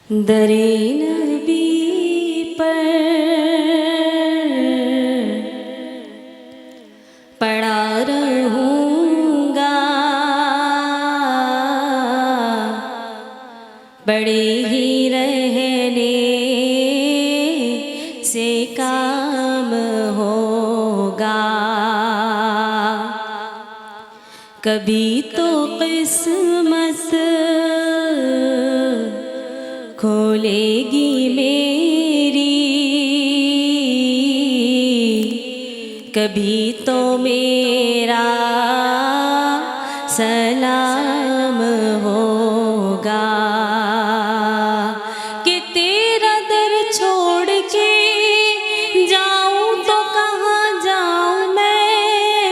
दरे नबी पर पड़ा रहूँगा, पड़े ही रहने से काम होगा। कभी तो किस्मत खोलेगी मेरी, कभी तो मेरा सलाम होगा। कि तेरा दर छोड़ के जाऊं तो कहाँ जाऊं मैं,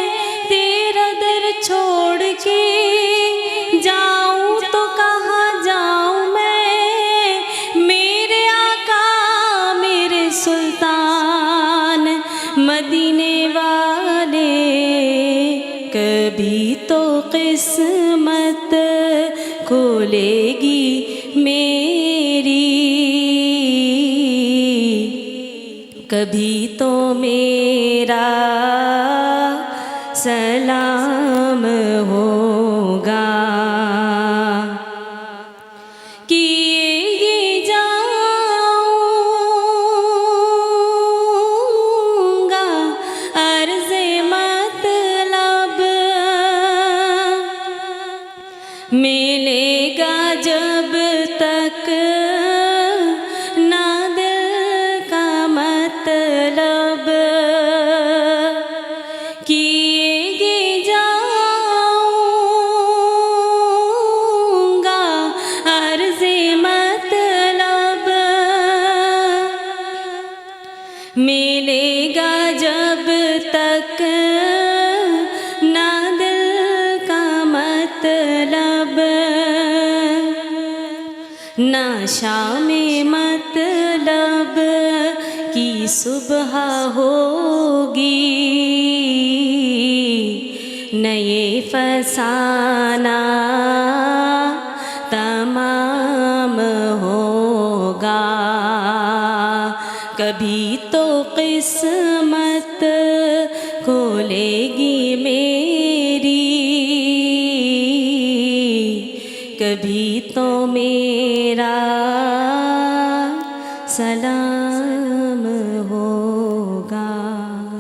तेरा दर छोड़ के जाऊं तो कहाँ जाऊं मैं। मेरे आका मेरे सुल्तान मदीने वाले, कभी तो किस्मत खोलेगी मेरी, कभी तो मेरा सलाम होगा। किए जाऊंगा अर्ज़े मतलब, मिलेगा जब तक ना दिल का मतलब। किए जाऊंगा अर्ज़े मतलब, मिलेगा जब तक ना दिल का मतलब। ना शाम मतलब की सुबह होगी, नए फसाना तमाम होगा। कभी तो किस्मत खोलेगी मेरी,